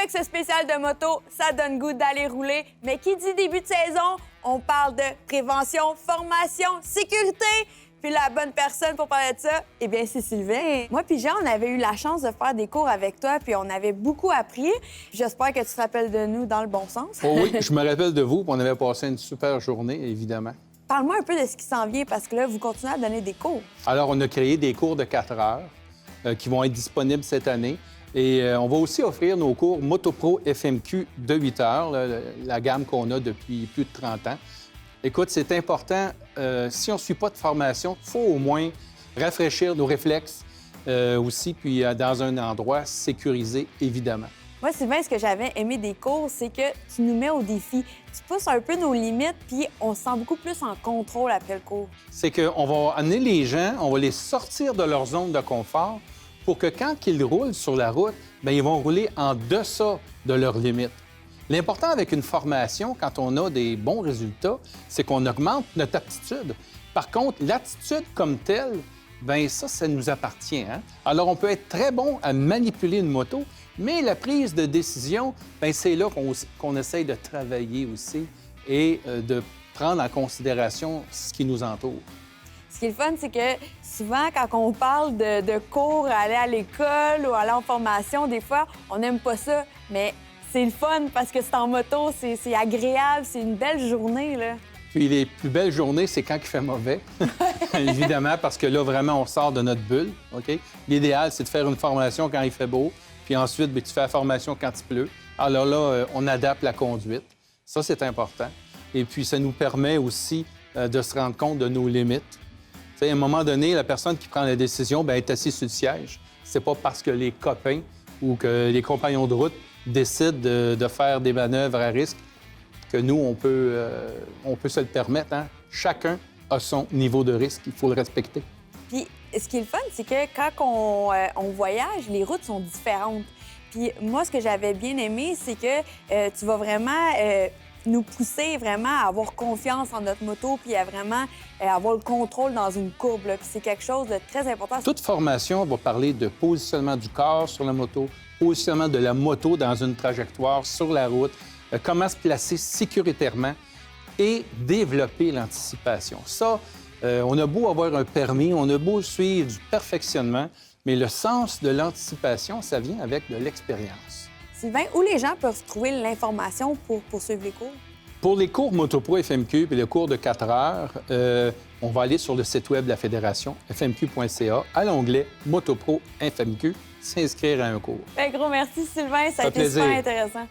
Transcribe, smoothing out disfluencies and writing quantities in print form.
avec ce spécial de moto, ça donne goût d'aller rouler. Mais qui dit début de saison, on parle de prévention, formation, sécurité. Puis la bonne personne pour parler de ça, eh bien, c'est Sylvain. Moi puis Jean, on avait eu la chance de faire des cours avec toi, puis on avait beaucoup appris. J'espère que tu te rappelles de nous dans le bon sens. Oh oui, je me rappelle de vous, puis on avait passé une super journée, évidemment. Parle-moi un peu de ce qui s'en vient, parce que là, vous continuez à donner des cours. Alors, on a créé des cours de 4 heures qui vont être disponibles cette année. Et on va aussi offrir nos cours MotoPro FMQ de 8 heures, la gamme qu'on a depuis plus de 30 ans. Écoute, c'est important, si on ne suit pas de formation, il faut au moins rafraîchir nos réflexes aussi, puis dans un endroit sécurisé, évidemment. Moi, Sylvain, ce que j'avais aimé des cours, c'est que tu nous mets au défi. Tu pousses un peu nos limites, puis on se sent beaucoup plus en contrôle après le cours. C'est qu'on va amener les gens, on va les sortir de leur zone de confort pour que quand ils roulent sur la route, bien, ils vont rouler en deçà de leurs limites. L'important avec une formation, quand on a des bons résultats, c'est qu'on augmente notre aptitude. Par contre, l'attitude comme telle, bien ça nous appartient. Hein? Alors, on peut être très bon à manipuler une moto, mais la prise de décision, bien, c'est là qu'on essaye de travailler aussi et de prendre en considération ce qui nous entoure. Ce qui est le fun, c'est que souvent, quand on parle de cours, aller à l'école ou aller en formation, des fois, on n'aime pas ça, mais c'est le fun parce que c'est en moto, c'est agréable, c'est une belle journée, là. Puis les plus belles journées, c'est quand il fait mauvais, évidemment, parce que là, vraiment, on sort de notre bulle, OK? L'idéal, c'est de faire une formation quand il fait beau, puis ensuite, bien, tu fais la formation quand il pleut. Alors là, on adapte la conduite. Ça, c'est important. Et puis, ça nous permet aussi de se rendre compte de nos limites. Tu sais, à un moment donné, la personne qui prend la décision, bien, est assise sur le siège. C'est pas parce que les copains ou que les compagnons de route décident de faire des manœuvres à risque que nous, on peut se le permettre. Hein? Chacun a son niveau de risque. Il faut le respecter. Puis, ce qui est le fun, c'est que quand on voyage, les routes sont différentes. Puis moi, ce que j'avais bien aimé, c'est que tu vas vraiment nous pousser vraiment à avoir confiance en notre moto puis à vraiment avoir le contrôle dans une courbe. Là. Puis c'est quelque chose de très important. Toute formation va parler de positionnement du corps sur la moto, positionnement de la moto dans une trajectoire sur la route, comment se placer sécuritairement et développer l'anticipation. Ça, on a beau avoir un permis, on a beau suivre du perfectionnement, mais le sens de l'anticipation, ça vient avec de l'expérience. Sylvain, où les gens peuvent trouver l'information pour poursuivre les cours? Pour les cours MotoPro FMQ et le cours de 4 heures, on va aller sur le site web de la Fédération, fmq.ca, à l'onglet MotoPro FMQ, s'inscrire à un cours. Un gros merci, Sylvain. Ça a été plaisir. super intéressant.